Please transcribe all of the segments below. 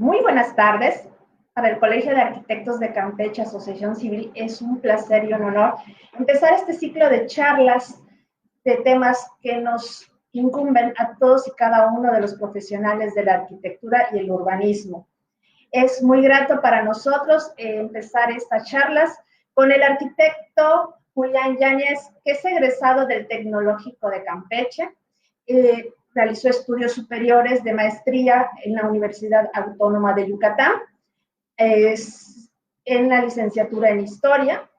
Muy buenas tardes. Para el Colegio de Arquitectos de Campeche, Asociación Civil, es un placer y un honor empezar este ciclo de charlas de temas que nos incumben a todos y cada uno de los profesionales de la arquitectura y el urbanismo. Es muy grato para nosotros empezar estas charlas con el arquitecto Julián Yáñez, que es egresado del Tecnológico de Campeche. Realizó estudios superiores de maestría en la Universidad Autónoma de Yucatán, es en la licenciatura en Historia.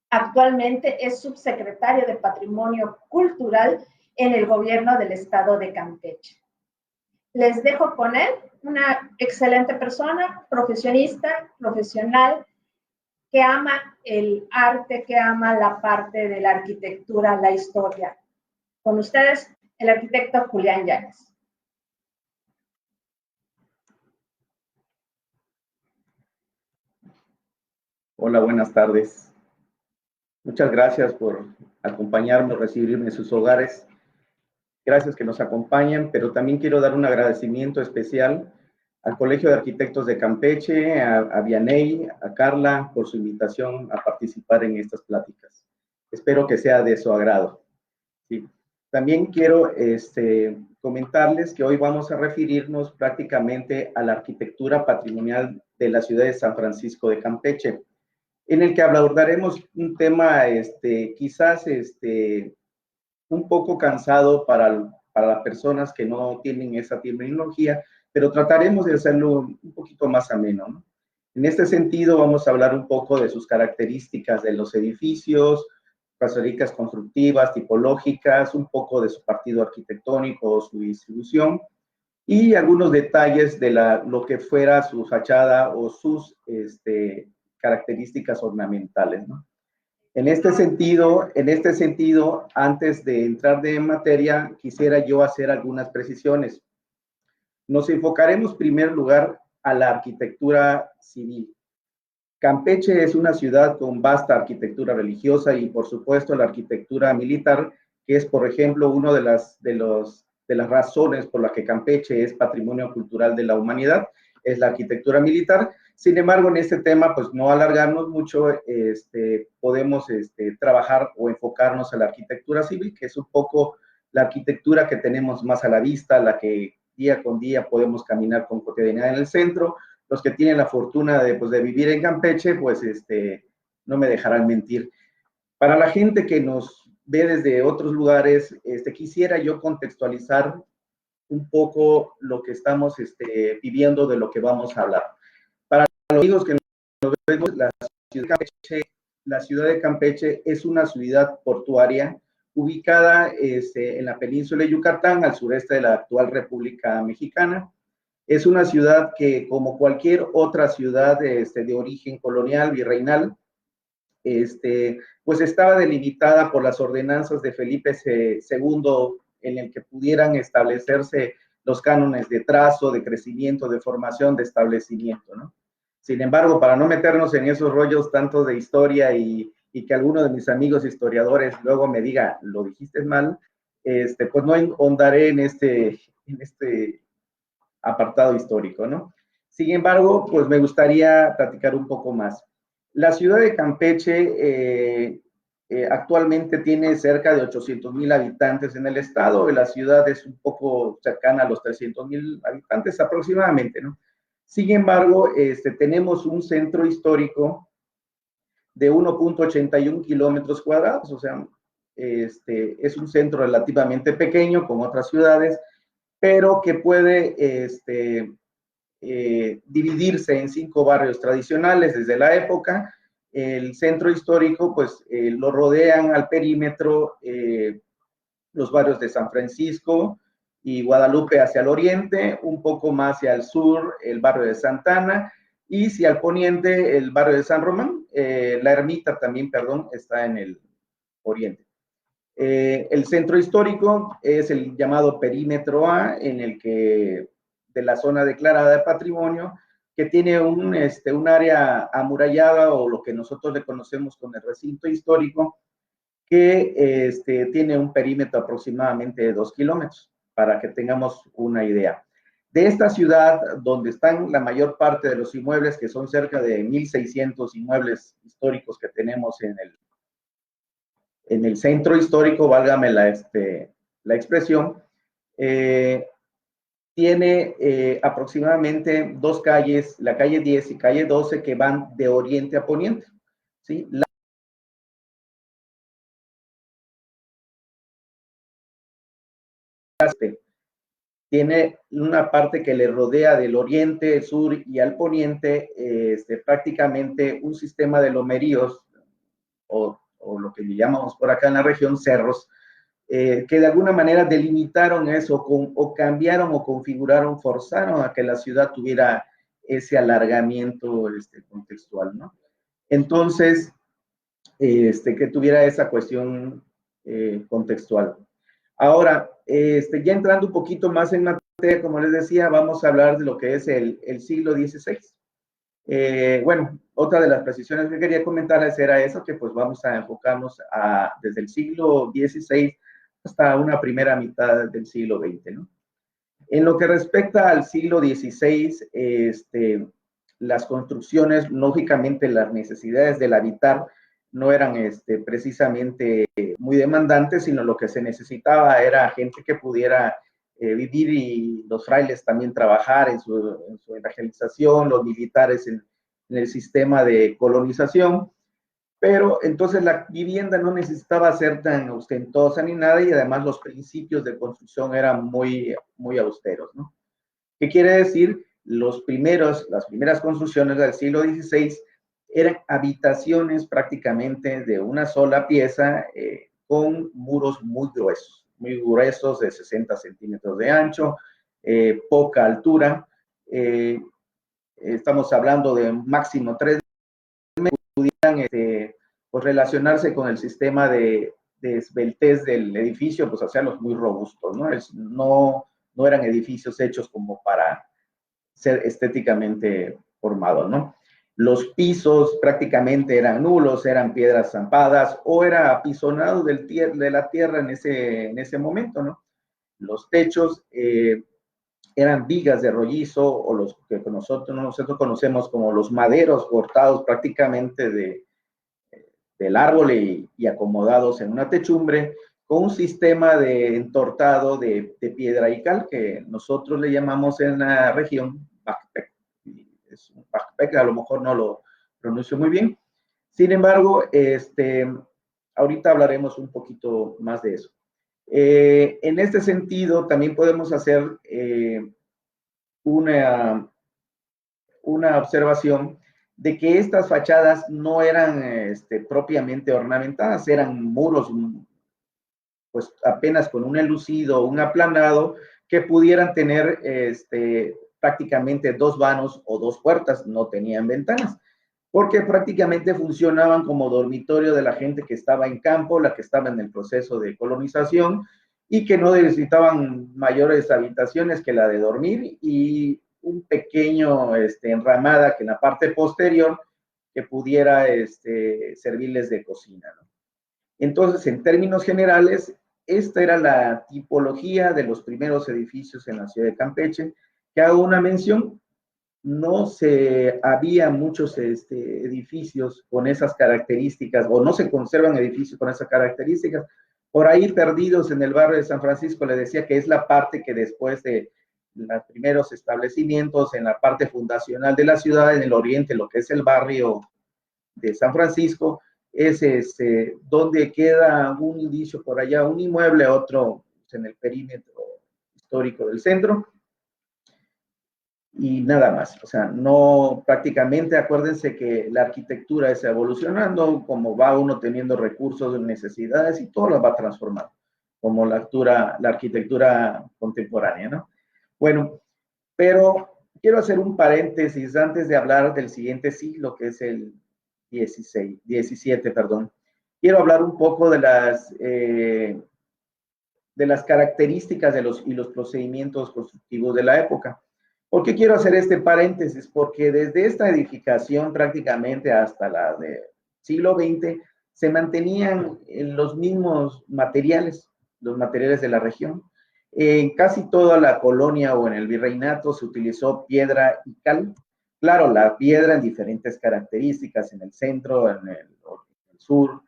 Actualmente es subsecretario de Patrimonio Cultural en el gobierno del estado de Campeche. Les dejo con él, una excelente persona, profesionista, profesional, que ama el arte, que ama la parte de la arquitectura, la historia. Con ustedes, el arquitecto Julián Yáñez. Hola, buenas tardes. Muchas gracias por acompañarme, recibirme en sus hogares. Gracias que nos acompañan, pero también quiero dar un agradecimiento especial al Colegio de Arquitectos de Campeche, a Vianey, a Carla, por su invitación a participar en estas pláticas. Espero que sea de su agrado. Sí. También quiero comentarles que hoy vamos a referirnos prácticamente a la arquitectura patrimonial de la ciudad de San Francisco de Campeche, en el que abordaremos un tema quizás un poco cansado para las personas que no tienen esa terminología, pero trataremos de hacerlo un poquito más ameno, ¿no? En este sentido, vamos a hablar un poco de sus características de los edificios, características constructivas, tipológicas, un poco de su partido arquitectónico, su distribución, y algunos detalles de lo que fuera su fachada o sus características ornamentales, ¿no? En este sentido, antes de entrar en materia, quisiera yo hacer algunas precisiones. Nos enfocaremos en primer lugar a la arquitectura civil. Campeche es una ciudad con vasta arquitectura religiosa y, por supuesto, la arquitectura militar, que es, por ejemplo, una de las razones por las que Campeche es patrimonio cultural de la humanidad, es la arquitectura militar. Sin embargo, en este tema, pues no alargarnos mucho, podemos trabajar o enfocarnos a la arquitectura civil, que es un poco la arquitectura que tenemos más a la vista, la que día con día podemos caminar con cotidianidad en el centro. Los que tienen la fortuna de vivir en Campeche, pues no me dejarán mentir. Para la gente que nos ve desde otros lugares, quisiera yo contextualizar un poco lo que estamos viviendo, de lo que vamos a hablar. Para los amigos que nos vemos, la ciudad de Campeche es una ciudad portuaria ubicada en la península de Yucatán, al sureste de la actual República Mexicana. Es una ciudad que, como cualquier otra ciudad de origen colonial, virreinal, pues estaba delimitada por las ordenanzas de Felipe II, en el que pudieran establecerse los cánones de trazo, de crecimiento, de formación, de establecimiento, ¿no? Sin embargo, para no meternos en esos rollos tanto de historia y que alguno de mis amigos historiadores luego me diga, lo dijiste mal, pues no ahondaré en este apartado histórico, ¿no? Sin embargo, pues me gustaría platicar un poco más. La ciudad de Campeche actualmente tiene cerca de 800,000 habitantes en el estado. La ciudad es un poco cercana a los 300,000 habitantes aproximadamente, ¿no? Sin embargo, tenemos un centro histórico de 1.81 kilómetros cuadrados, o sea, es un centro relativamente pequeño con otras ciudades, pero que puede dividirse en 5 barrios tradicionales desde la época. El centro histórico, pues lo rodean al perímetro los barrios de San Francisco y Guadalupe hacia el oriente, un poco más hacia el sur el barrio de Santana, y si al poniente el barrio de San Román, la ermita también, perdón, está en el oriente. El centro histórico es el llamado perímetro A, en el que de la zona declarada de patrimonio, que tiene un área amurallada, o lo que nosotros le conocemos como el recinto histórico, que tiene un perímetro aproximadamente de 2 kilómetros, para que tengamos una idea. de esta ciudad, donde están la mayor parte de los inmuebles, que son cerca de 1.600 inmuebles históricos que tenemos en el centro histórico, válgame la expresión, tiene aproximadamente dos calles, la calle 10 y calle 12, que van de oriente a poniente, ¿sí? Tiene una parte que le rodea del oriente, sur y al poniente, prácticamente un sistema de lomeríos, o lo que le llamamos por acá en la región cerros, que de alguna manera delimitaron eso, o cambiaron o configuraron, forzaron a que la ciudad tuviera ese alargamiento contextual, ¿no? Entonces, que tuviera esa cuestión contextual. Ahora, ya entrando un poquito más en materia, como les decía, vamos a hablar de lo que es el siglo XVI. Bueno, otra de las precisiones que quería comentarles era eso, que pues vamos a enfocarnos desde el siglo XVI hasta una primera mitad del siglo XX, ¿no? En lo que respecta al siglo XVI, las construcciones, lógicamente las necesidades del habitar no eran precisamente muy demandantes, sino lo que se necesitaba era gente que pudiera vivir, y los frailes también trabajar en su evangelización, los militares en el sistema de colonización. Pero entonces la vivienda no necesitaba ser tan ostentosa ni nada, y además los principios de construcción eran muy, muy austeros, ¿no? ¿Qué quiere decir? Las primeras construcciones del siglo XVI eran habitaciones prácticamente de una sola pieza, con muros muy gruesos, de 60 centímetros de ancho, poca altura. Estamos hablando de máximo 3 pudieran pues relacionarse con el sistema de esbeltez del edificio, pues hacerlos muy robustos, ¿no? No eran edificios hechos como para ser estéticamente formados, ¿no? Los pisos prácticamente eran nulos, eran piedras zampadas o era apisonado de la tierra en ese momento, ¿no? Los techos eran vigas de rollizo, o los que nosotros conocemos como los maderos, cortados prácticamente del árbol y acomodados en una techumbre, con un sistema de entortado de piedra y cal, que nosotros le llamamos en la región Bacpec. Es un Bacpec, a lo mejor no lo pronuncio muy bien. Sin embargo, ahorita hablaremos un poquito más de eso. En este sentido, también podemos hacer una observación de que estas fachadas no eran propiamente ornamentadas, eran muros pues apenas con un enlucido, un aplanado, que pudieran tener prácticamente dos vanos o dos puertas, no tenían ventanas, porque prácticamente funcionaban como dormitorio de la gente que estaba en campo, la que estaba en el proceso de colonización, y que no necesitaban mayores habitaciones que la de dormir, y un pequeño enramada que en la parte posterior que pudiera servirles de cocina, ¿no? Entonces, en términos generales, esta era la tipología de los primeros edificios en la ciudad de Campeche. Que hago una mención, había muchos edificios con esas características, o no se conservan edificios con esas características. Por ahí perdidos en el barrio de San Francisco, le decía que es la parte que después de los primeros establecimientos en la parte fundacional de la ciudad, en el oriente, lo que es el barrio de San Francisco, es donde queda un indicio por allá, un inmueble, otro en el perímetro histórico del centro, y nada más. O sea, no, prácticamente, acuérdense que la arquitectura está evolucionando, como va uno teniendo recursos, necesidades, y todo lo va transformando, como la arquitectura contemporánea, ¿no? Bueno, pero quiero hacer un paréntesis antes de hablar del siguiente siglo, que es el 17, perdón. Quiero hablar un poco de las características y los procedimientos constructivos de la época. ¿Por qué quiero hacer este paréntesis? Porque desde esta edificación prácticamente hasta la del siglo XX se mantenían los mismos materiales, los materiales de la región. En casi toda la colonia o en el virreinato se utilizó piedra y cal. Claro, la piedra en diferentes características, en el centro, en el sur,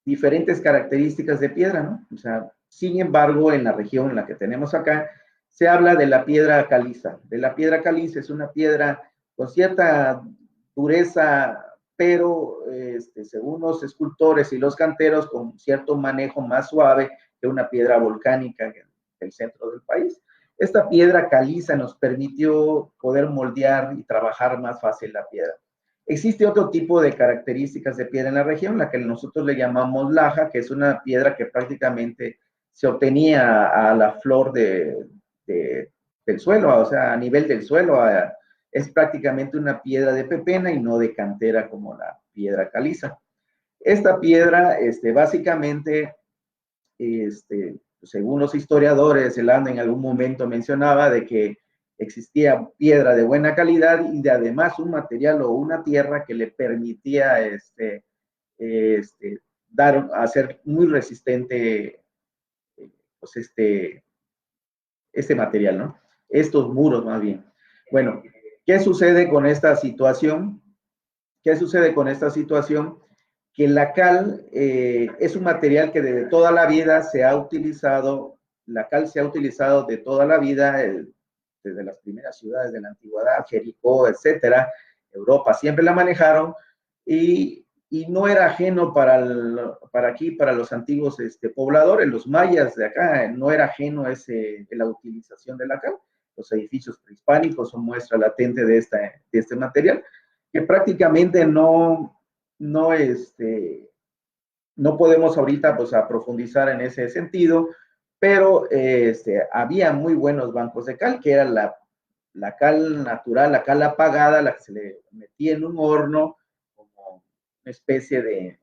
diferentes características de piedra, ¿no? O sea, sin embargo, en la región en la que tenemos acá, se habla de la piedra caliza. De la piedra caliza es una piedra con cierta dureza, pero según los escultores y los canteros, con cierto manejo más suave que una piedra volcánica del centro del país. Esta piedra caliza nos permitió poder moldear y trabajar más fácil la piedra. Existe otro tipo de características de piedra en la región, la que nosotros le llamamos laja, que es una piedra que prácticamente se obtenía a la flor del suelo, o sea, a nivel del suelo. Es prácticamente una piedra de pepena y no de cantera como la piedra caliza. Esta piedra, básicamente, según los historiadores, Elanda en algún momento mencionaba de que existía piedra de buena calidad y de además un material o una tierra que le permitía hacer muy resistente pues este material, ¿no? Estos muros más bien. Bueno, ¿qué sucede con esta situación? ¿Qué sucede con esta situación? Que la cal es un material que desde toda la vida se ha utilizado, la cal se ha utilizado de toda la vida, desde las primeras ciudades de la antigüedad, Jericó, etcétera, Europa siempre la manejaron y no era ajeno para aquí, para los antiguos pobladores, los mayas de acá, no era ajeno la utilización de la cal. Los edificios prehispánicos son muestra latente de este material, que prácticamente no podemos ahorita pues a profundizar en ese sentido, pero había muy buenos bancos de cal, que era la cal natural, la cal apagada, la que se le metía en un horno, como una especie de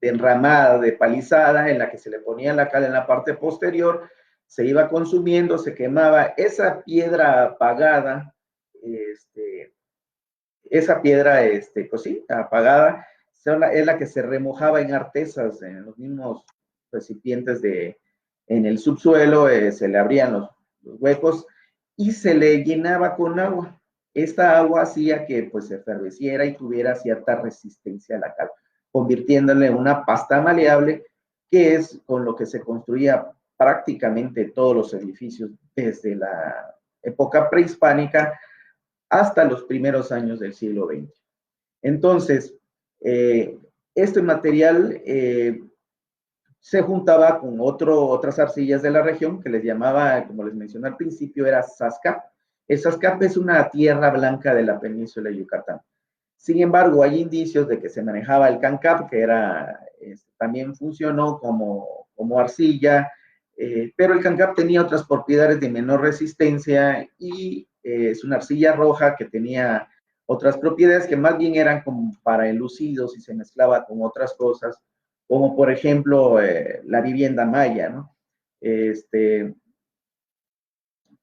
enramada, de palizada, en la que se le ponía la cal en la parte posterior, se iba consumiendo, se quemaba. Esa piedra apagada, esa piedra, pues sí, apagada, es la que se remojaba en artesas, en los mismos recipientes en el subsuelo, se le abrían los huecos y se le llenaba con agua. Esta agua hacía que pues se ferveciera y tuviera cierta resistencia a la cal, convirtiéndole en una pasta maleable, que es con lo que se construía prácticamente todos los edificios desde la época prehispánica hasta los primeros años del siglo XX. Entonces, este material se juntaba con otras arcillas de la región que les llamaba, como les mencioné al principio, era Sascap. El Sascap es una tierra blanca de la península de Yucatán. Sin embargo, hay indicios de que se manejaba el Cancap, que también funcionó como arcilla, pero el Cancap tenía otras propiedades de menor resistencia y es una arcilla roja que tenía otras propiedades que más bien eran como para elucidos y se mezclaba con otras cosas, como por ejemplo la vivienda maya, ¿no?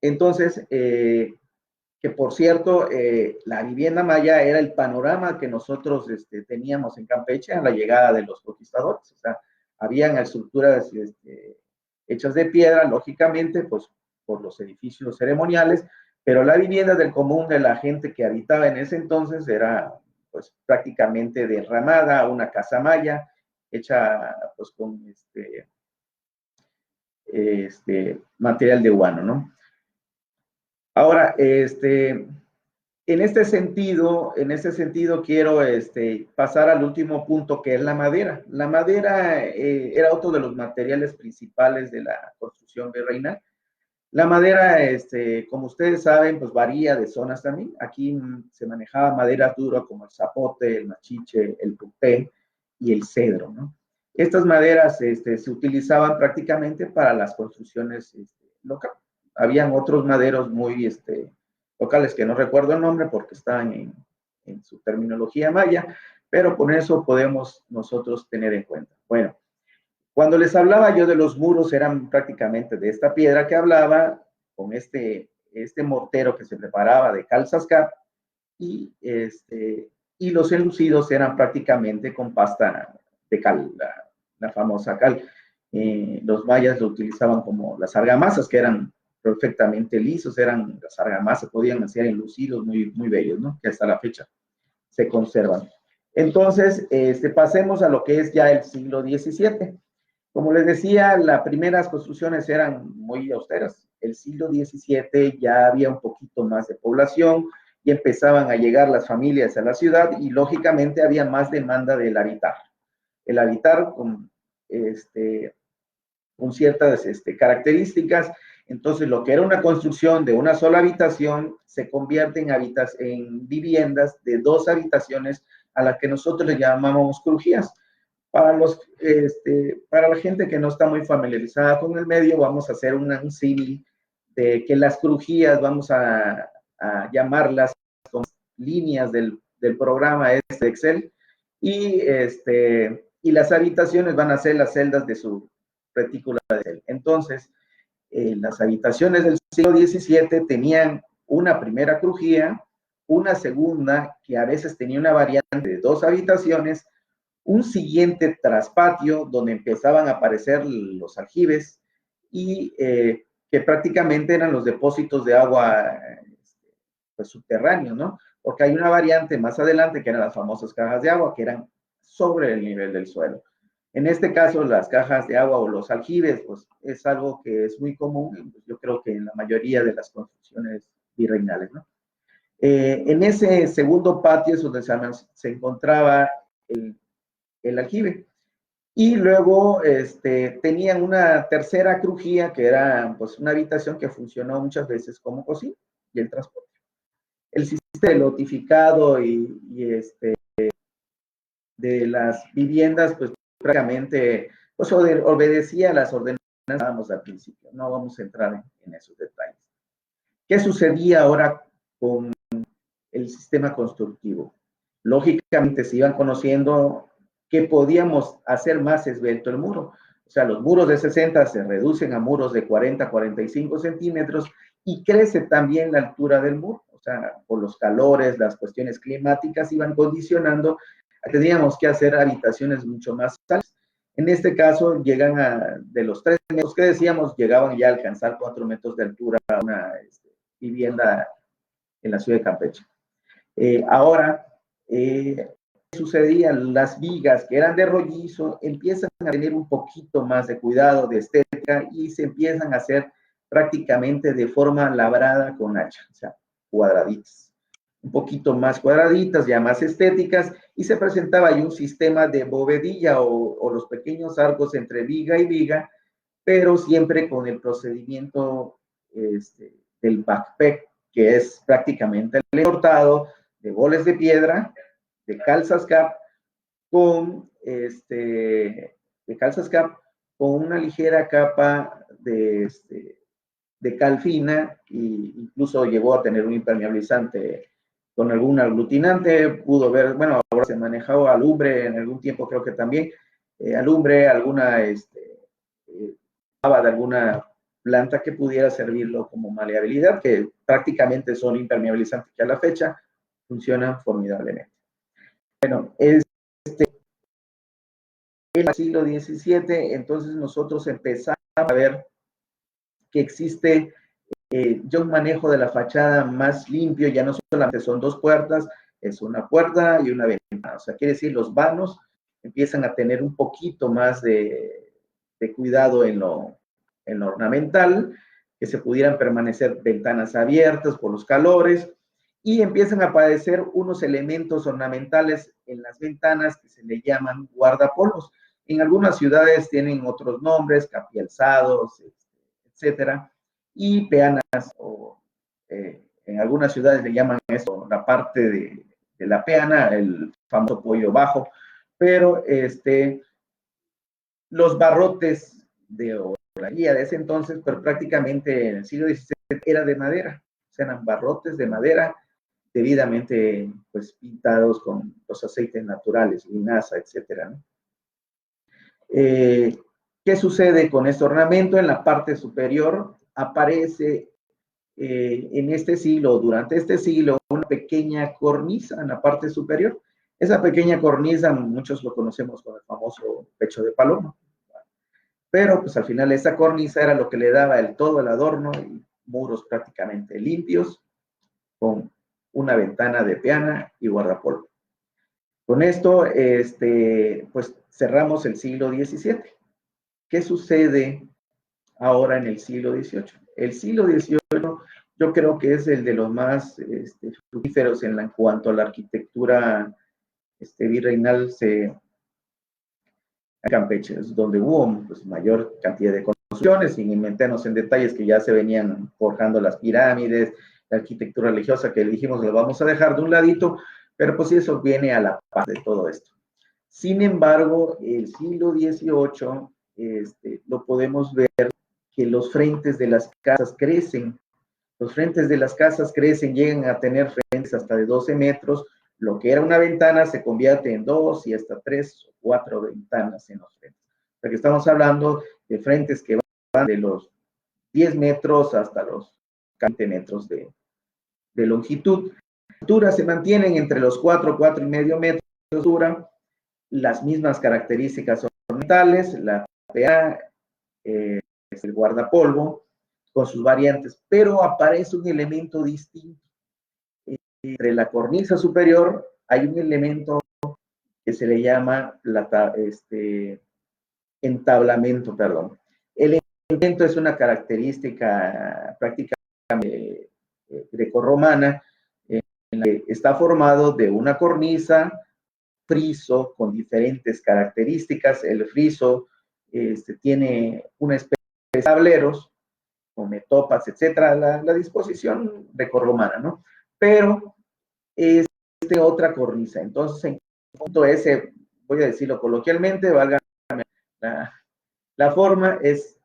Entonces, que por cierto, la vivienda maya era el panorama que nosotros teníamos en Campeche a la llegada de los conquistadores. O sea, habían estructuras hechas de piedra, lógicamente, pues por los edificios ceremoniales, pero la vivienda del común de la gente que habitaba en ese entonces era pues prácticamente derramada, una casa maya, hecha pues con material de guano, ¿no? Ahora, en este sentido quiero pasar al último punto, que es la madera. La madera era otro de los materiales principales de la construcción virreinal. La madera, como ustedes saben, pues varía de zonas también. Aquí se manejaba madera dura como el zapote, el machiche, el pupé y el cedro, ¿no? Estas maderas se utilizaban prácticamente para las construcciones locales. Habían otros maderos muy locales que no recuerdo el nombre porque estaban en su terminología maya, pero con eso podemos nosotros tener en cuenta. Bueno, cuando les hablaba yo de los muros, eran prácticamente de esta piedra que hablaba, con este mortero que se preparaba de cal Sascap, y los enlucidos eran prácticamente con pasta de cal, la famosa cal. Los mayas lo utilizaban como las argamasas, que eran perfectamente lisos, eran las argamasas, podían ser enlucidos muy, muy bellos, ¿no? Que hasta la fecha se conservan. Entonces, pasemos a lo que es ya el siglo XVII. Como les decía, las primeras construcciones eran muy austeras. El siglo XVII ya había un poquito más de población y empezaban a llegar las familias a la ciudad y lógicamente había más demanda del habitar. El habitar con ciertas características. Entonces, lo que era una construcción de una sola habitación se convierte en viviendas de 2 habitaciones a las que nosotros le llamamos crujías. Para la gente que no está muy familiarizada con el medio, vamos a hacer un símil de que las crujías, vamos a llamarlas con líneas del programa de Excel, y las habitaciones van a ser las celdas de su retícula de Excel. Entonces, las habitaciones del siglo XVII tenían una primera crujía, una segunda que a veces tenía una variante de 2 habitaciones, un siguiente traspatio donde empezaban a aparecer los aljibes y que prácticamente eran los depósitos de agua pues, subterráneos, ¿no? Porque hay una variante más adelante que eran las famosas cajas de agua que eran sobre el nivel del suelo. En este caso, las cajas de agua o los aljibes, pues es algo que es muy común, yo creo que en la mayoría de las construcciones virreinales, ¿no? En ese segundo patio es donde se encontraba el aljibe. Y luego tenían una tercera crujía que era pues una habitación que funcionó muchas veces como cocina y el transporte. El sistema de lotificado de las viviendas pues prácticamente pues, obedecía a las ordenanzas que dábamos al principio. No vamos a entrar en esos detalles. ¿Qué sucedía ahora con el sistema constructivo? Lógicamente se iban conociendo que podíamos hacer más esbelto el muro. O sea, los muros de 60 se reducen a muros de 40, 45 centímetros y crece también la altura del muro. O sea, por los calores, las cuestiones climáticas iban condicionando, teníamos que hacer habitaciones mucho más altas. En este caso, de los 3 metros que decíamos, llegaban ya a alcanzar 4 metros de altura una vivienda en la ciudad de Campeche. Ahora, sucedían las vigas que eran de rollizo, empiezan a tener un poquito más de cuidado, de estética, y se empiezan a hacer prácticamente de forma labrada con hacha, o sea, cuadraditas. Un poquito más cuadraditas, ya más estéticas, y se presentaba ahí un sistema de bovedilla o los pequeños arcos entre viga y viga, pero siempre con el procedimiento del backpack, que es prácticamente el cortado de boles de piedra, de calzas cap, con una ligera capa de cal fina, e incluso llegó a tener un impermeabilizante con algún aglutinante, pudo ver, bueno, ahora se manejaba alumbre en algún tiempo, creo que también, alumbre, alguna, de alguna planta que pudiera servirlo como maleabilidad, que prácticamente son impermeabilizantes que a la fecha funcionan formidablemente. Bueno, en el siglo XVII, entonces nosotros empezamos a ver que existe ya un manejo de la fachada más limpio, ya no solamente son 2 puertas, es una puerta y una ventana. O sea, quiere decir, los vanos empiezan a tener un poquito más de cuidado en lo ornamental, que se pudieran permanecer ventanas abiertas por los calores, y empiezan a aparecer unos elementos ornamentales en las ventanas que se le llaman guardapolvos. En algunas ciudades tienen otros nombres, capialzados, etcétera, y peanas, o en algunas ciudades le llaman esto la parte de la peana, el famoso pollo bajo, pero los barrotes de la guía de ese entonces, pero prácticamente en el siglo XVII era de madera, o sea, eran barrotes de madera debidamente pues pintados con los aceites naturales, linaza, etcétera, ¿no? ¿Qué sucede con este ornamento? En la parte superior aparece en este siglo, durante este siglo, una pequeña cornisa en la parte superior. Esa pequeña cornisa, muchos lo conocemos con el famoso pecho de paloma. pero pues al final esa cornisa era lo que le daba todo el adorno y muros prácticamente limpios con una ventana de peana y guardapolvo. Con esto, pues cerramos el siglo XVII. ¿Qué sucede ahora en el siglo XVIII? El siglo XVIII yo creo que es el de los más fructíferos en cuanto a la arquitectura virreinal en Campeche, es donde hubo pues, mayor cantidad de construcciones, sin meternos en detalles que ya se venían forjando las pirámides, la arquitectura religiosa que dijimos lo vamos a dejar de un ladito, pero pues eso viene a la par de todo esto. Sin embargo, el siglo XVIII lo podemos ver que los frentes de las casas crecen. Los frentes de las casas crecen, llegan a tener frentes hasta de 12 metros. Lo que era una ventana se convierte en 2 y hasta 3 o 4 ventanas en los frentes. O sea que estamos hablando de frentes que van de los 10 metros hasta los 20 metros de longitud. Las alturas se mantienen entre los 4 y medio metros de altura. Las mismas características ornamentales, la PA, el guardapolvo, con sus variantes, pero aparece un elemento distinto. Entre la cornisa superior hay un elemento que se le llama entablamento, perdón. El entablamento es una característica prácticamente grecorromana, en la que está formado de una cornisa, friso con diferentes características. El friso tiene una especie de tableros, con metopas, etcétera, la disposición grecorromana, ¿no? Pero es otra cornisa. Entonces, en punto ese, voy a decirlo coloquialmente, valga la forma, es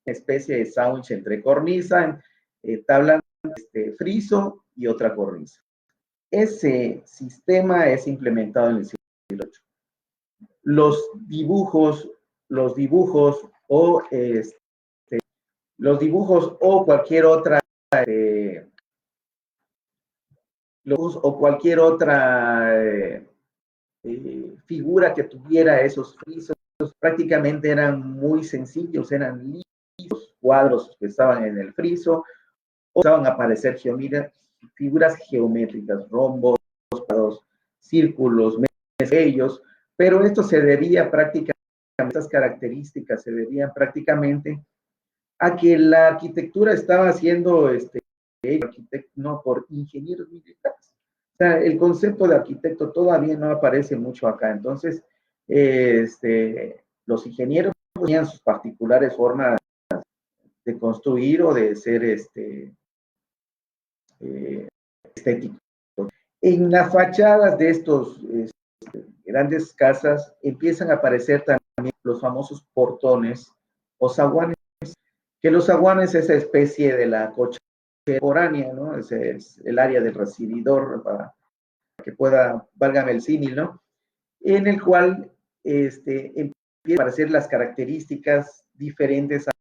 una especie de sándwich entre cornisa, tabla, friso y otra cornisa. Ese sistema es implementado en el siglo VIII. Los dibujos o cualquier otra figura que tuviera esos frisos prácticamente eran muy sencillos, eran listos, cuadros que estaban en el friso, o estaban a aparecer figuras geométricas, rombos, círculos, ellos, pero esto se debía prácticamente, estas características se debían prácticamente a que la arquitectura estaba siendo no por ingenieros militares. O sea, el concepto de arquitecto todavía no aparece mucho acá. Entonces, los ingenieros tenían sus particulares formas de construir o de ser estéticos. En las fachadas de estos grandes casas empiezan a aparecer también los famosos portones o zaguanes, que los zaguanes es esa especie de la cochera foránea, ¿no? Ese es el área del recibidor para que pueda, válgame el símil, ¿no? En el cual empiezan a aparecer las características diferentes a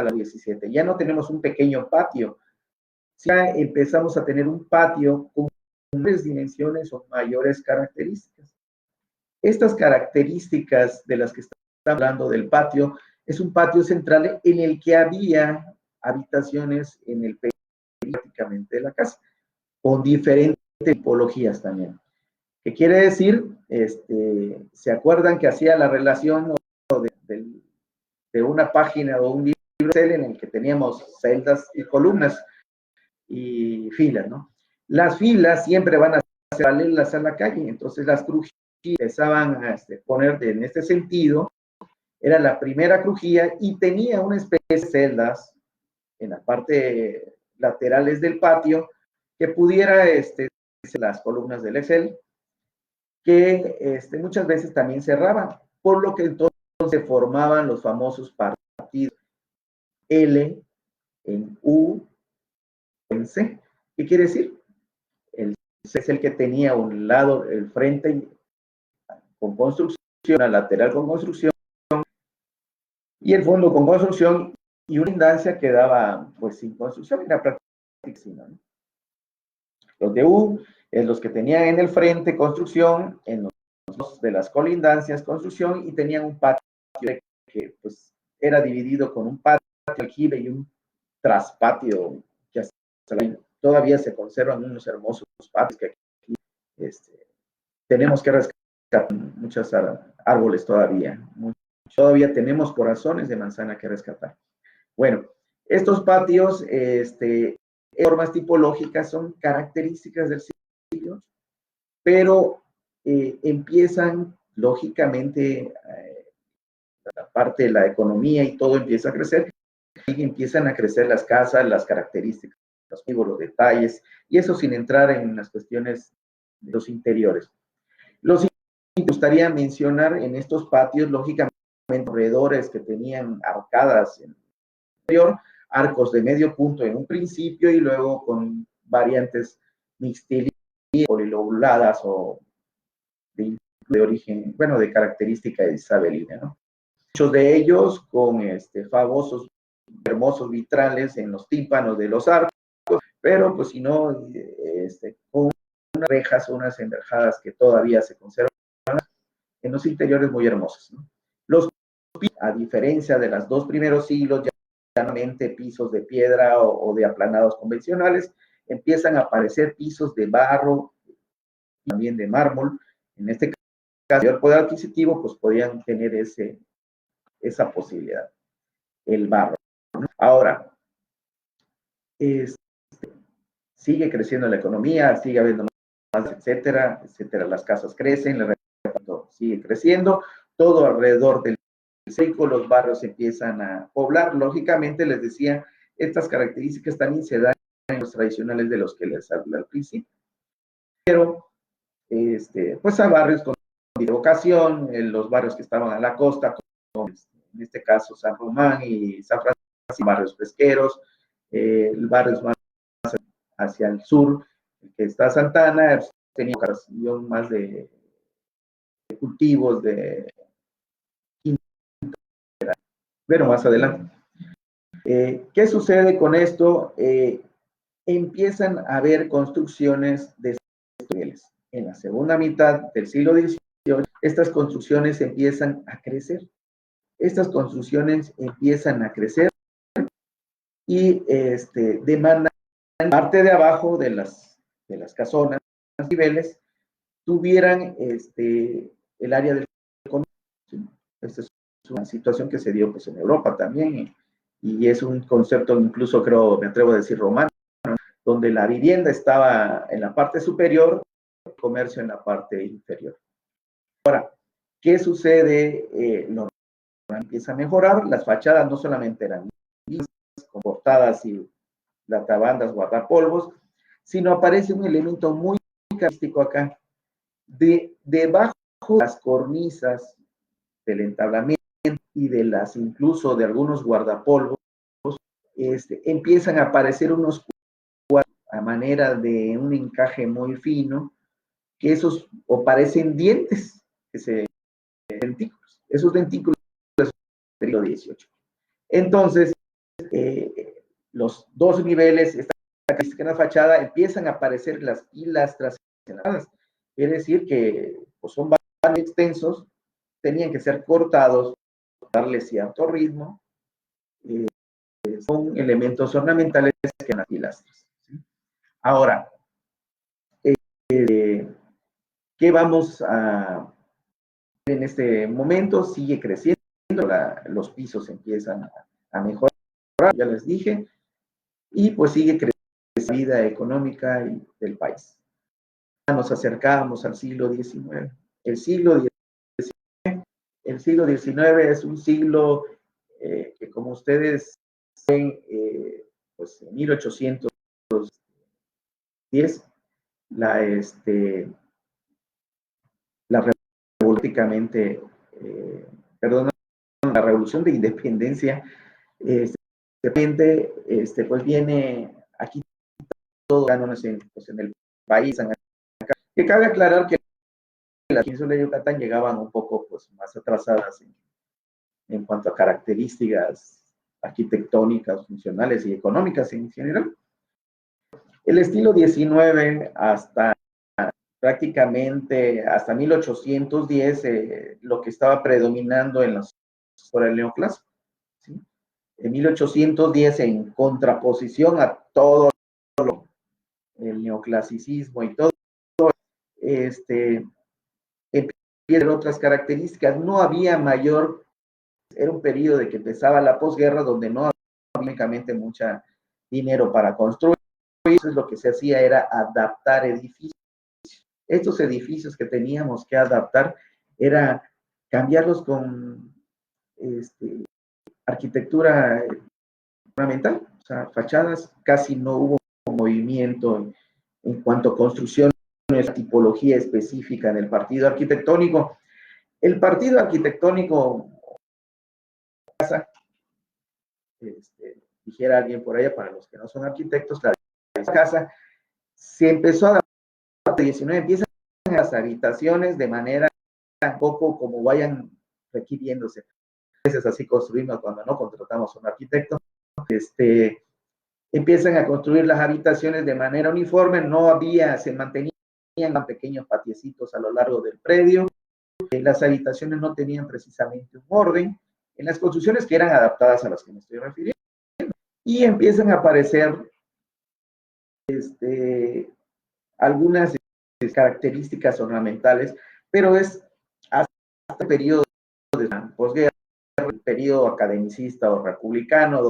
la 17. Ya no tenemos un pequeño patio, ya empezamos a tener un patio con mayores dimensiones o mayores características. Estas características de las que estamos hablando del patio, es un patio central en el que había habitaciones en el perímetro prácticamente de la casa, con diferentes tipologías también. ¿Qué quiere decir? ¿Se acuerdan que hacía la relación de una página o un libro en el que teníamos celdas y columnas y filas, ¿no? Las filas siempre van a ser paralelas a la calle, entonces las crujías empezaban a poner en este sentido, era la primera crujía y tenía una especie de celdas en la parte laterales del patio que pudiera las columnas del Excel, que muchas veces también cerraban, por lo que entonces se formaban los famosos partidos L en U en C. ¿Qué quiere decir? El C es el que tenía un lado, el frente con construcción, la lateral con construcción y el fondo con construcción, y una indancia quedaba pues sin construcción, era prácticamente, ¿no? Los de U es los que tenían en el frente construcción, en los de las colindancias construcción, y tenían un patio que pues era dividido con un patio, aljibe y un traspatio, que hasta todavía se conservan unos hermosos patios que aquí tenemos que rescatar muchos árboles todavía. Todavía tenemos corazones de manzana que rescatar. Bueno, estos patios, formas tipológicas son características del siglo, pero empiezan, lógicamente, la parte de la economía y todo empieza a crecer, y empiezan a crecer las casas, las características, los detalles, y eso sin entrar en las cuestiones de los interiores. Los me gustaría mencionar en estos patios, lógicamente, corredores que tenían arcadas en el interior, arcos de medio punto en un principio y luego con variantes mixtilíneas, polilobuladas o de origen, bueno, de característica isabelina, ¿no? Muchos de ellos con famosos, hermosos vitrales en los tímpanos de los arcos, pero pues si no, con unas rejas o unas enverjadas que todavía se conservan en los interiores muy hermosos, ¿no? Los pisos, a diferencia de los 2 primeros siglos, ya no pisos de piedra o de aplanados convencionales, empiezan a aparecer pisos de barro, también de mármol. En este caso, el poder adquisitivo, pues podían tener esa posibilidad, el barro, ¿no? Ahora, sigue creciendo la economía, sigue habiendo más, etcétera, etcétera. Las casas crecen, el reparto sigue creciendo, todo alrededor del seco, los barrios empiezan a poblar. Lógicamente, les decía, estas características también se dan en los tradicionales de los que les hablé al principio. Pero, pues a barrios con vocación, los barrios que estaban a la costa, como en este caso San Román y San Francisco, barrios pesqueros, barrios más hacia el sur, que está Santana, tenía ocasión más de cultivos, pero más adelante. ¿Qué sucede con esto? Empiezan a haber construcciones de niveles. En la segunda mitad del siglo XVIII, estas construcciones empiezan a crecer. Estas construcciones empiezan a crecer y demandan parte de abajo de las casonas, niveles, tuvieran el área del comercio. Esta es una situación que se dio pues, en Europa también, y es un concepto incluso, creo, me atrevo a decir, romano, donde la vivienda estaba en la parte superior, el comercio en la parte inferior. Ahora, ¿qué sucede? Lo empieza a mejorar, las fachadas no solamente eran con portadas y latabandas, guardapolvos, sino aparece un elemento muy característico acá. Debajo de las cornisas del entablamiento y de las incluso de algunos guardapolvos, empiezan a aparecer unos cuadros a manera de un encaje muy fino, que esos o parecen dientes, dentículos. Esos dentículos son del siglo XVIII. Entonces, los 2 niveles, esta característica en la fachada, empiezan a aparecer las pilastras traseras. Es decir, que pues, son bastante extensos, tenían que ser cortados, darle cierto ritmo. Son elementos ornamentales que en las pilastras. ¿Sí? Ahora, ¿qué vamos a ver en este momento? Sigue creciendo, los pisos empiezan a mejorar, ya les dije, y pues sigue creciendo la vida económica del país. Nos acercábamos al siglo XIX. El siglo XIX es un siglo que, como ustedes ven, pues en 1810, la revolución de independencia, pues viene aquí todo cánones pues en el país. Que cabe aclarar que las penínsulas de Yucatán llegaban un poco pues, más atrasadas en cuanto a características arquitectónicas, funcionales y económicas en general. El estilo 19 hasta prácticamente hasta 1810, lo que estaba predominando por el neoclásico. en 1810, en contraposición a todo el neoclasicismo y todo, empiezan otras características. No había mayor, era un periodo de que empezaba la posguerra donde no había únicamente mucho dinero para construir. Entonces lo que se hacía era adaptar edificios. Estos edificios que teníamos que adaptar era cambiarlos con arquitectura ornamental, o sea, fachadas. Casi no hubo movimiento en cuanto a construcción, tipología específica en el partido arquitectónico. El partido arquitectónico, dijera alguien por allá, para los que no son arquitectos, la casa se empezó a dar en el 19, empiezan las habitaciones de manera un poco como vayan requiriéndose. A veces así construimos cuando no contratamos a un arquitecto. Empiezan a construir las habitaciones de manera uniforme, no había, se mantenían pequeños patiecitos a lo largo del predio, las habitaciones no tenían precisamente un orden, en las construcciones que eran adaptadas a las que me estoy refiriendo, y empiezan a aparecer algunas características ornamentales, pero es hasta el periodo de la posguerra, el periodo academicista o republicano,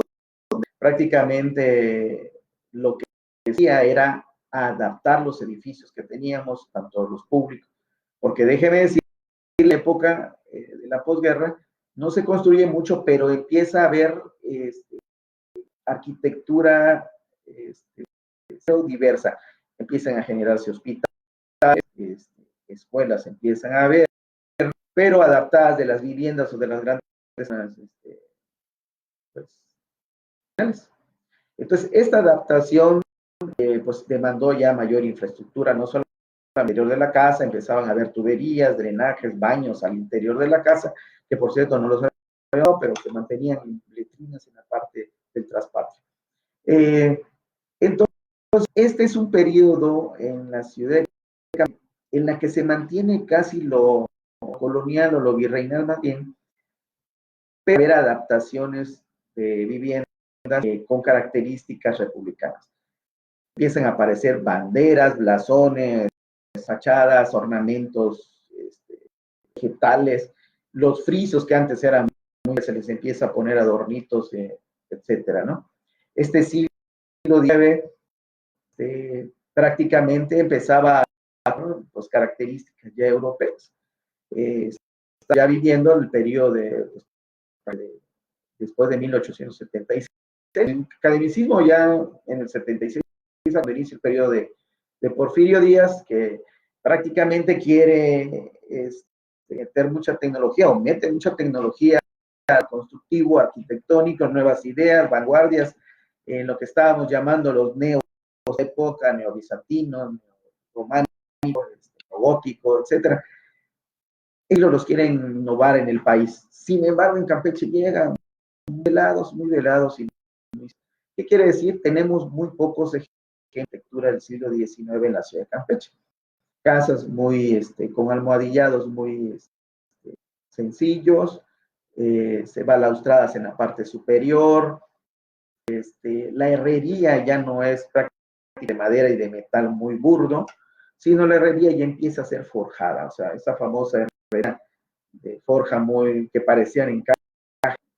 donde prácticamente lo que decía era adaptar los edificios que teníamos, tanto los públicos, porque déjeme decir, en la época de la posguerra no se construye mucho, pero empieza a haber arquitectura diversa, empiezan a generarse hospitales, escuelas empiezan a haber, pero adaptadas de las viviendas o de las grandes pues, entonces esta adaptación pues demandó ya mayor infraestructura, no solo al interior de la casa, empezaban a haber tuberías, drenajes, baños al interior de la casa, que por cierto no los había, pero que mantenían letrinas en la parte del traspatio. Entonces, este es un periodo en la ciudad en la que se mantiene casi lo colonial o lo virreinal más bien, pero haber adaptaciones de viviendas con características republicanas. Empiezan a aparecer banderas, blasones, fachadas, ornamentos vegetales, los frisos que antes eran muy, se les empieza a poner adornitos, etcétera, ¿no? Este siglo XIX prácticamente empezaba a pues, características ya europeas. Ya viviendo el periodo después de 1876. El academicismo ya en el 76, cuando inicia el periodo de Porfirio Díaz, que prácticamente quiere meter mucha tecnología, o mete mucha tecnología constructivo, arquitectónico, nuevas ideas, vanguardias, en lo que estábamos llamando los neos de época, neobizantino, románico, robótico, etcétera. Ellos los quieren innovar en el país. Sin embargo, en Campeche llegan muy velados. ¿Qué quiere decir? Tenemos muy pocos ejemplos de arquitectura del siglo XIX en la ciudad de Campeche. Casas muy, con almohadillados muy sencillos, balaustradas en la parte superior. La herrería ya no es prácticamente de madera y de metal muy burdo, sino la herrería ya empieza a ser forjada. O sea, esa famosa herrería de forja muy, que parecían encajes,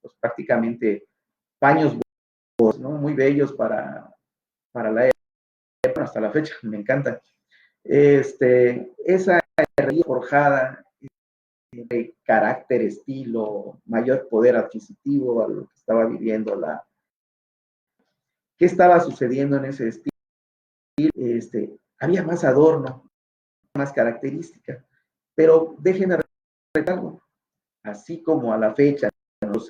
pues prácticamente paños, ¿no? Muy bellos para la época, hasta la fecha, me encanta. Esa herrería forjada de carácter, estilo, mayor poder adquisitivo a lo que estaba viviendo ¿Qué estaba sucediendo en ese estilo? Había más adorno, más característica, pero déjenme recordar algo, así como a la fecha,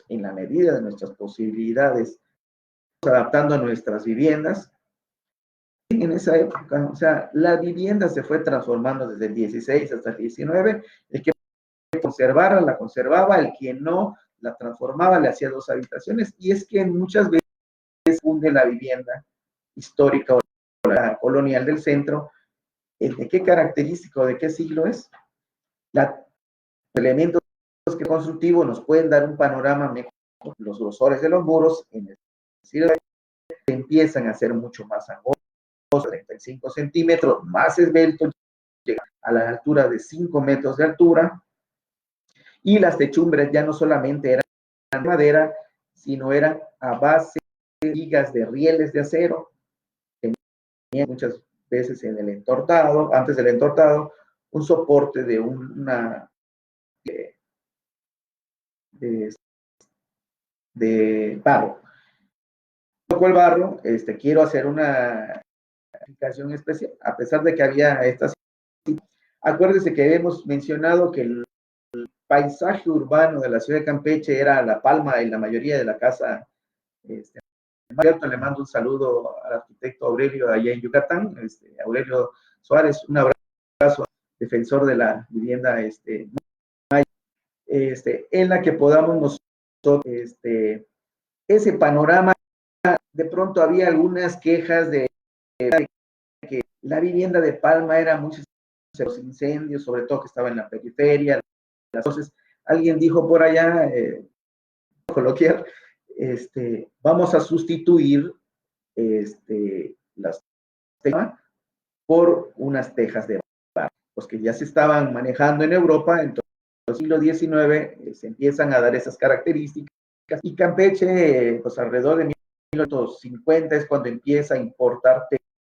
en la medida de nuestras posibilidades, adaptando a nuestras viviendas, en esa época, o sea, la vivienda se fue transformando desde el 16 hasta el 19, el que conservara, la conservaba, el que no, la transformaba, le hacía 2 habitaciones, y es que muchas veces funde la vivienda histórica o la colonial del centro, ¿de qué característico, de qué siglo es? Los elementos constructivos nos pueden dar un panorama mejor los grosores de los muros en el siglo XX empiezan a ser mucho más angostos, 35 centímetros, más esbeltos, llegan a la altura de 5 metros de altura, y las techumbres ya no solamente eran de madera, sino eran a base de vigas de rieles de acero. Tenían muchas veces en el entortado, antes del entortado, un soporte de de barro. Tocó el barro, quiero hacer una aplicación especial, a pesar de que había estas. Acuérdese que hemos mencionado que el paisaje urbano de la ciudad de Campeche era la palma y la mayoría de la casa. Le mando un saludo al arquitecto Aurelio allá en Yucatán, Aurelio Suárez, un abrazo, defensor de la vivienda en la que podamos nosotros, ese panorama. De pronto había algunas quejas de que la vivienda de Palma era muchos incendios, sobre todo que estaba en la periferia. Entonces, alguien dijo por allá, coloquial, vamos a sustituir las tejas por unas tejas de barro, pues que ya se estaban manejando en Europa. Entonces, en el siglo XIX se empiezan a dar esas características, y Campeche, pues alrededor de 1950 es cuando empieza a importar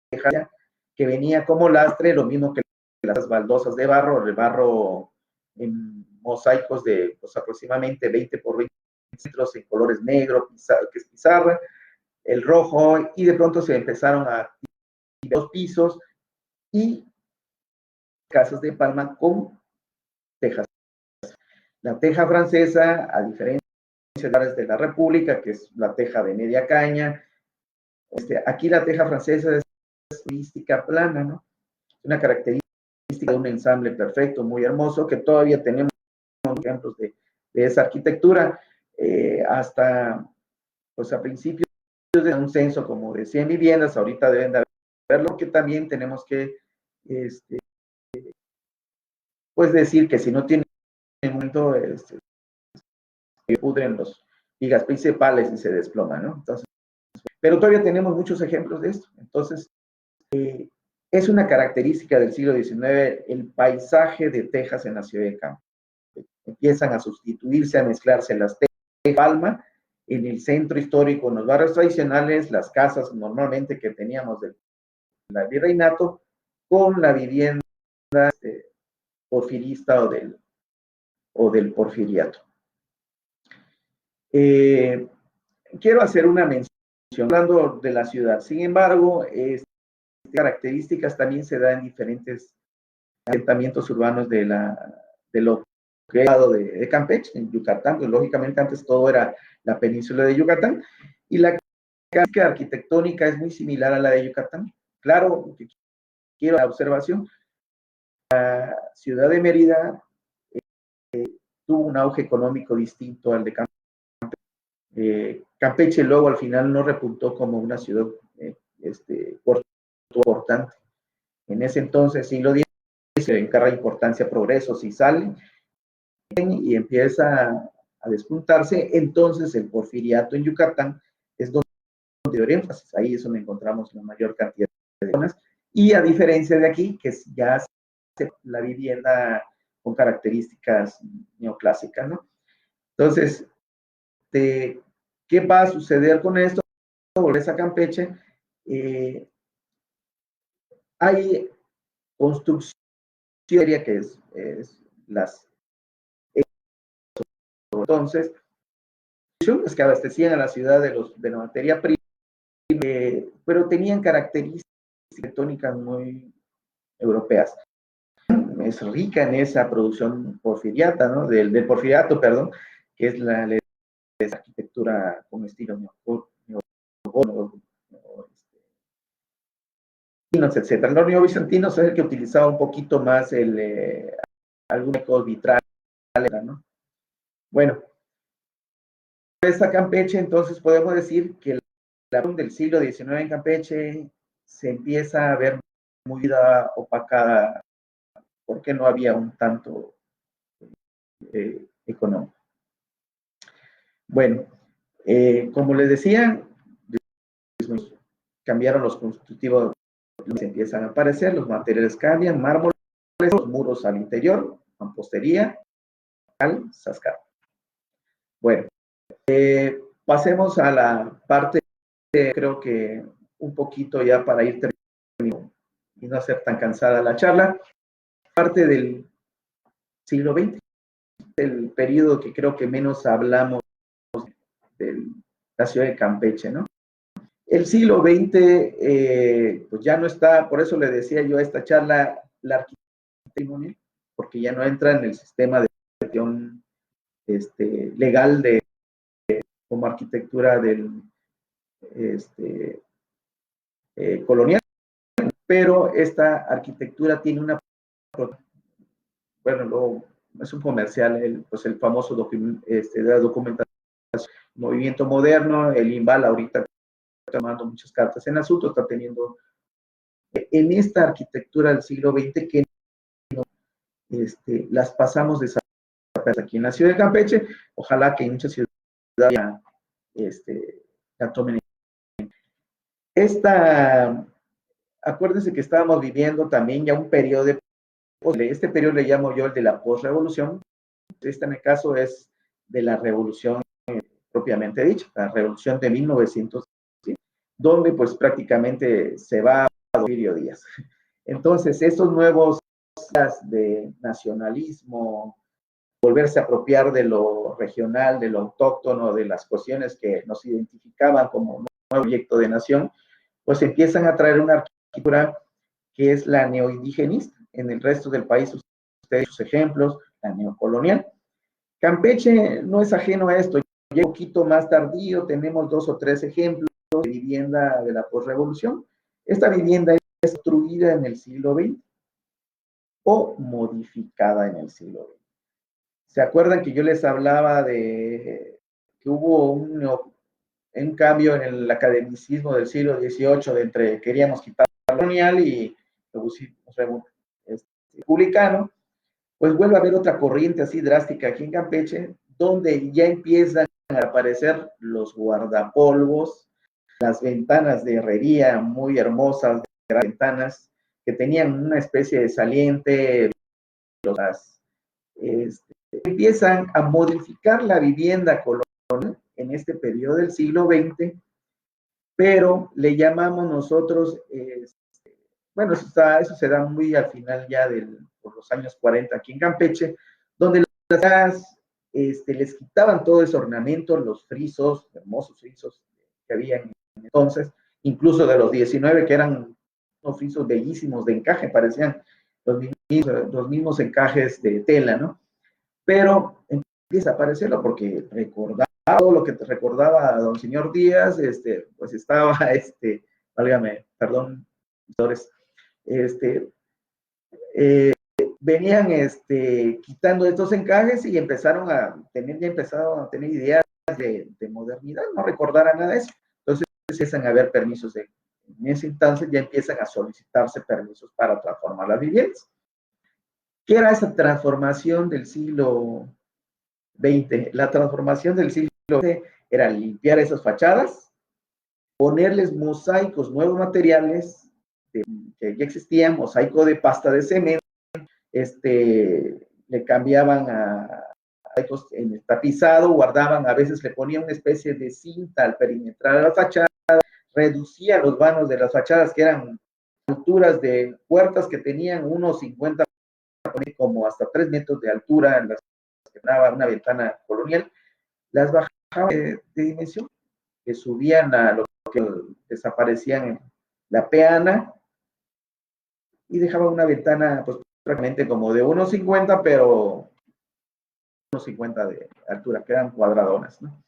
tejas que venía como lastre, lo mismo que las baldosas de barro, el barro en mosaicos de pues, aproximadamente 20 por 20 centímetros en colores negro, que es pizarra, el rojo, y de pronto se empezaron a dos pisos y casas de palma con tejas. La teja francesa, a diferencia de la República, que es la teja de media caña, aquí la teja francesa es turística plana, ¿no? Una característica de un ensamble perfecto, muy hermoso, que todavía tenemos ejemplos de esa arquitectura, hasta pues a principios de un censo como de 100 viviendas, ahorita deben de haberlo, que también tenemos que pues decir que si no tienen un momento, pudren los vigas principales y se desploman, ¿no? Entonces, pero todavía tenemos muchos ejemplos de esto. Entonces, es una característica del siglo XIX el paisaje de tejas en la ciudad de Campeche. Empiezan a sustituirse, a mezclarse las tejas de palma. En el centro histórico, en los barrios tradicionales, las casas normalmente que teníamos del virreinato, con la vivienda porfirista o del porfiriato. Quiero hacer una mención hablando de la ciudad. Sin embargo, características también se dan en diferentes asentamientos urbanos de lo que de Campeche, en Yucatán. Pues, lógicamente antes todo era la península de Yucatán, y la característica arquitectónica es muy similar a la de Yucatán. Claro, quiero la observación, la ciudad de Mérida tuvo un auge económico distinto al de Campeche. Campeche luego al final no repuntó como una ciudad importante. En ese entonces, siglo XIX, se encarga importancia, progresos y sale y empieza a despuntarse. Entonces, el porfiriato en Yucatán es donde dio énfasis. Ahí es donde encontramos la mayor cantidad de personas. Y a diferencia de aquí, que ya la vivienda con características neoclásicas, ¿no? Entonces, ¿qué va a suceder con esto? Volvés a Campeche, hay construcción que es las entonces que abastecían a la ciudad de la materia prima, pero tenían características arquitectónicas muy europeas. Es rica en esa producción porfiriata, ¿no? Del porfiriato, perdón, que es la arquitectura con estilo etcétera. Los neobizantinos es el que utilizaba un poquito más algunos vitrales, ¿no? Bueno, esta Campeche, entonces podemos decir que la del siglo XIX en Campeche se empieza a ver muy opacada porque no había un tanto económico. Bueno, Como les decía, cambiaron los constitutivos, empiezan a aparecer, los materiales cambian, mármol, los muros al interior, mampostería, cal, zascado. Bueno, pasemos a la parte, creo que un poquito ya para ir terminando y no hacer tan cansada la charla, parte del siglo XX, el periodo que creo que menos hablamos de la ciudad de Campeche, ¿no? El siglo XX, pues ya no está, por eso le decía yo a esta charla, la arquitectura, porque ya no entra en el sistema de gestión legal de como arquitectura del colonial, pero esta arquitectura tiene una, bueno, luego es un comercial, pues el famoso de la documentación, movimiento moderno, el INVAL ahorita está tomando muchas cartas en asunto, está teniendo en esta arquitectura del siglo XX que las pasamos de aquí en la ciudad de Campeche, ojalá que en muchas ciudades la tomen. Acuérdense que estábamos viviendo también ya un periodo de, este periodo le llamo yo el de la posrevolución, en el caso es de la revolución propiamente dicha, la revolución de 1900, ¿sí? Donde pues prácticamente se va a Porfirio Díaz. Entonces, esos nuevos de nacionalismo, volverse a apropiar de lo regional, de lo autóctono, de las cuestiones que nos identificaban como un nuevo proyecto de nación, pues empiezan a traer una arquitectura que es la neoindigenista. En el resto del país, ustedes sus ejemplos, la neocolonial. Campeche no es ajeno a esto. Ya un poquito más tardío, tenemos 2 o 3 ejemplos de vivienda de la posrevolución. Esta vivienda es construida en el siglo XX o modificada en el siglo XX. ¿Se acuerdan que yo les hablaba de que hubo un cambio en el academicismo del siglo XVIII de entre queríamos quitar la colonial y republicano? Pues vuelve a haber otra corriente así drástica aquí en Campeche, donde ya empiezan a aparecer los guardapolvos, las ventanas de herrería muy hermosas, de ventanas que tenían una especie de saliente, empiezan a modificar la vivienda colonial en este periodo del siglo XX, pero le llamamos nosotros, bueno, eso se da muy al final ya por los años 40 aquí en Campeche, donde las les quitaban todo ese ornamento, los frisos, hermosos frisos que había entonces, incluso de los 19 que eran unos frisos bellísimos de encaje, parecían los mismos encajes de tela, ¿no? Pero empieza a aparecerlo porque recordaba todo lo que te recordaba a don señor Díaz, pues estaba, válgame, perdón, venían quitando estos encajes y empezaron a tener ideas de modernidad, no recordara nada de eso. Entonces empiezan a haber permisos en ese instante ya empiezan a solicitarse permisos para transformar las viviendas. ¿Qué era esa transformación del siglo XX? La transformación del siglo XX era limpiar esas fachadas, ponerles mosaicos, nuevos materiales que ya existían, mosaico de pasta de cemento, le cambiaban a en el tapizado, guardaban, a veces le ponían una especie de cinta al perimetral de la fachada, reducía los vanos de las fachadas, que eran alturas de puertas que tenían unos 50, como hasta 3 metros de altura, en las que daba una ventana colonial, las bajaban de dimensión, que subían a lo que desaparecían en la peana y dejaban una ventana, pues prácticamente como de 1,50, pero 1,50 de altura, que eran cuadradonas, ¿no?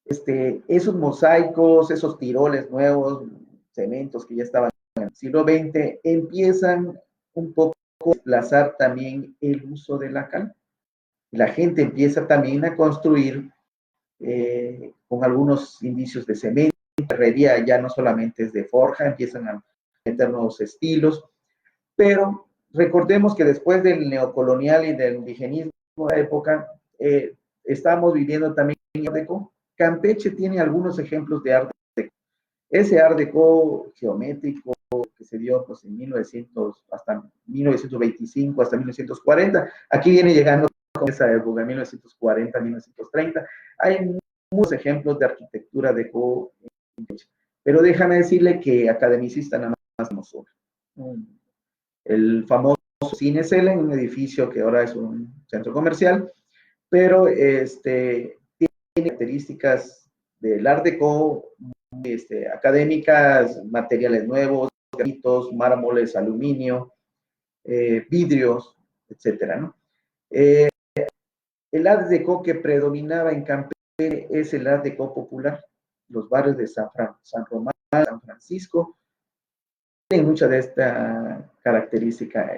Esos mosaicos, esos tiroles nuevos, cementos que ya estaban en el siglo XX, empiezan un poco a desplazar también el uso de la cal. La gente empieza también a construir con algunos indicios de cemento, herrería ya no solamente es de forja, empiezan a meter nuevos estilos, pero recordemos que después del neocolonial y del indigenismo de la época, estábamos viviendo también en Art Deco, Campeche tiene algunos ejemplos de Art Deco. Ese Art Deco geométrico que se dio pues, en 1900, hasta 1925, hasta 1940, aquí viene llegando con esa época, 1940, 1930. Hay muchos ejemplos de arquitectura Deco en Campeche. Pero déjame decirle que academicista nada más no soy. El famoso Cine Selen, un edificio que ahora es un centro comercial, pero tiene características del Art Deco académicas, materiales nuevos, granitos, mármoles, aluminio, vidrios, etcétera, ¿no? El Art Deco que predominaba en Campeche es el Art Deco popular. Los barrios de San Román, San Francisco, tienen mucha de esta característica.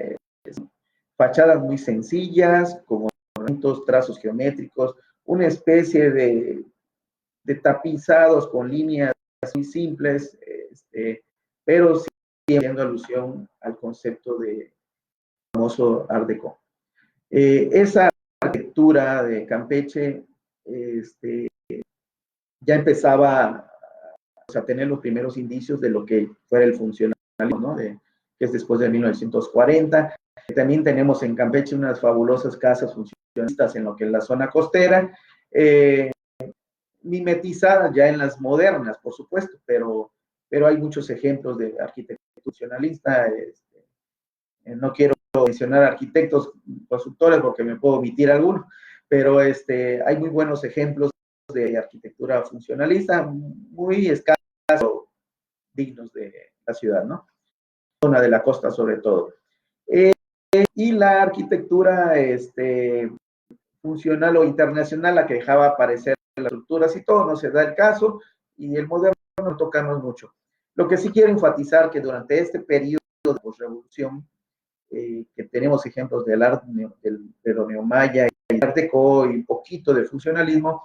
Fachadas muy sencillas, con ornamentos, trazos geométricos, una especie de tapizados con líneas muy simples, pero sí haciendo alusión al concepto de famoso Art Deco. Esa arquitectura de Campeche ya empezaba a tener los primeros indicios de lo que fuera el funcionalismo, ¿no? Que es después de 1940. También tenemos en Campeche unas fabulosas casas funcionalistas en lo que es la zona costera, mimetizadas ya en las modernas, por supuesto, pero hay muchos ejemplos de arquitectura funcionalista. No quiero mencionar arquitectos constructores porque me puedo omitir alguno, pero hay muy buenos ejemplos de arquitectura funcionalista, muy escasos, dignos de la ciudad, ¿no? Zona de la costa sobre todo. Y la arquitectura funcional o internacional, la que dejaba aparecer las estructuras y todo, no se da el caso, y el moderno no tocamos mucho. Lo que sí quiero enfatizar que durante este periodo de posrevolución, que tenemos ejemplos del arte de lo neomaya y Art Deco y un poquito de funcionalismo,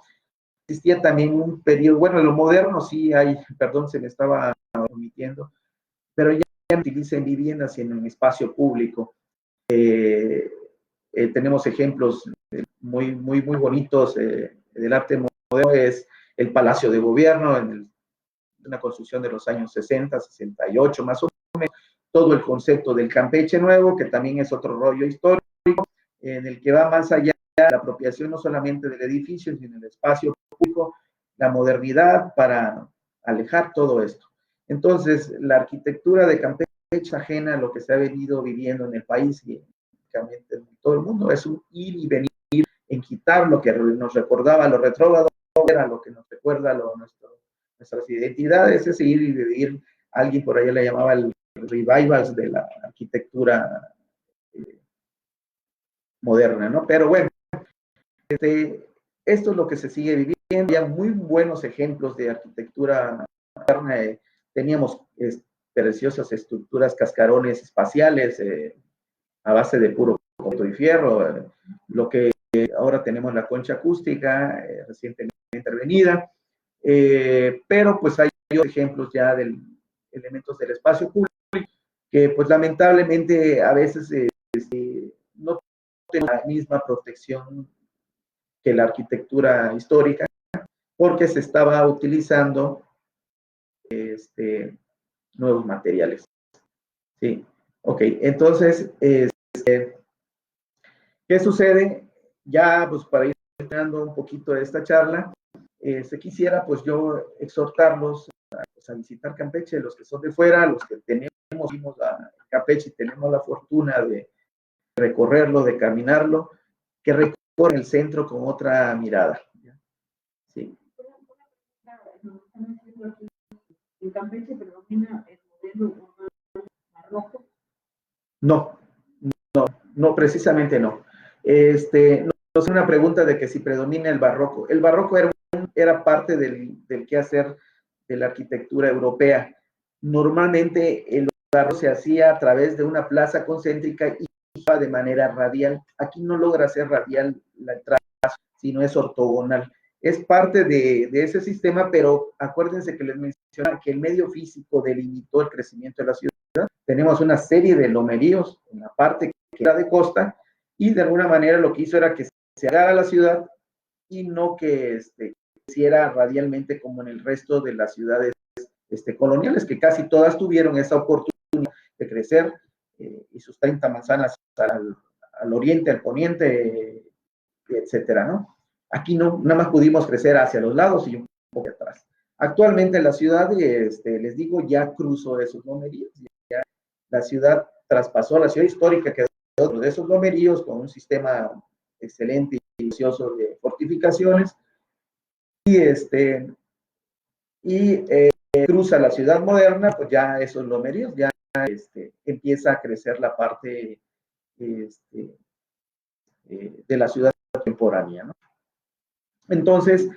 existía también un periodo, bueno, en lo moderno sí hay, perdón, se me estaba omitiendo, pero ya se utiliza en viviendas y en un espacio público. Tenemos ejemplos muy bonitos del arte moderno, es el Palacio de Gobierno, una construcción de los años 60, 68 más o menos, todo el concepto del Campeche Nuevo, que también es otro rollo histórico, en el que va más allá de la apropiación no solamente del edificio, sino del espacio público, la modernidad para alejar todo esto. Entonces, la arquitectura de Campeche es ajena a lo que se ha venido viviendo en el país y prácticamente en todo el mundo, es un ir y venir en quitar lo que nos recordaba lo retrógrado, era lo que nos recuerda nuestras identidades, es ir y vivir. Alguien por allá le llamaba el revivals de la arquitectura moderna, ¿no? Pero bueno, esto es lo que se sigue viviendo. Hay muy buenos ejemplos de arquitectura moderna. Teníamos preciosas estructuras, cascarones espaciales a base de puro concreto y fierro, lo que ahora tenemos la concha acústica, recientemente intervenida, pero pues hay ejemplos ya de elementos del espacio público que pues lamentablemente a veces no tienen la misma protección que la arquitectura histórica, porque se estaba utilizando nuevos materiales. Sí, ok, entonces, ¿qué sucede? Ya, pues para ir terminando un poquito de esta charla, quisiera pues yo exhortarlos a visitar Campeche, los que son de fuera, los que fuimos a Campeche y tenemos la fortuna de recorrerlo, de caminarlo, que recorren el centro con otra mirada. Sí. ¿En Campeche predomina el modelo urbano barroco? No, precisamente no. No es una pregunta de que si predomina el barroco. El barroco era parte del quehacer de la arquitectura europea. Normalmente el barroco se hacía a través de una plaza concéntrica y de manera radial. Aquí no logra ser radial la entrada, sino es ortogonal. Es parte de ese sistema, pero acuérdense que les mencionaba que el medio físico delimitó el crecimiento de la ciudad. Tenemos una serie de lomeríos en la parte que era de costa y de alguna manera lo que hizo era que se hagara la ciudad y no que creciera radialmente como en el resto de las ciudades coloniales, que casi todas tuvieron esa oportunidad de crecer y sus 30 manzanas al oriente, al poniente, etcétera, ¿no? Aquí no, nada más pudimos crecer hacia los lados y un poco atrás. Actualmente la ciudad, les digo, ya cruzó esos lomeríos, ya la ciudad traspasó, la ciudad histórica quedó dentro de esos lomeríos con un sistema excelente y delicioso de fortificaciones y cruza la ciudad moderna, pues ya esos lomeríos, ya empieza a crecer la parte de la ciudad contemporánea, ¿no? Entonces,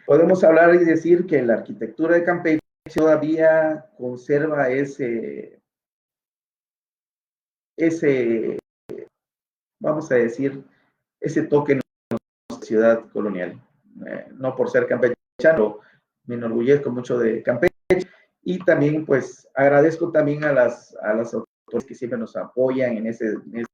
podemos hablar y decir que la arquitectura de Campeche todavía conserva ese, vamos a decir, ese toque de ciudad colonial. No por ser campechano, me enorgullezco mucho de Campeche y también pues agradezco también a las autoridades que siempre nos apoyan en ese ir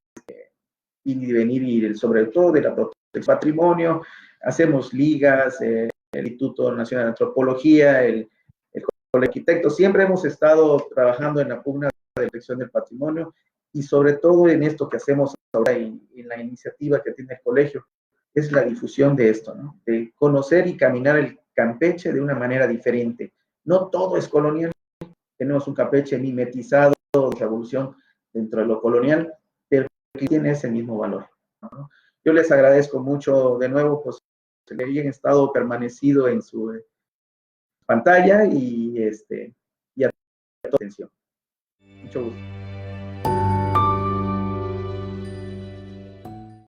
y venir y sobre todo de la protección del patrimonio. Hacemos ligas, el Instituto Nacional de Antropología, el Colegio de Arquitectos, siempre hemos estado trabajando en la pugna de protección del patrimonio y sobre todo en esto que hacemos ahora en la iniciativa que tiene el colegio, es la difusión de esto, ¿no? De conocer y caminar el Campeche de una manera diferente. No todo es colonial, tenemos un Campeche mimetizado de revolución dentro de lo colonial, pero que tiene ese mismo valor, ¿no? Yo les agradezco mucho de nuevo, pues, que hayan estado permanecido en su pantalla y a tu atención. Mucho gusto.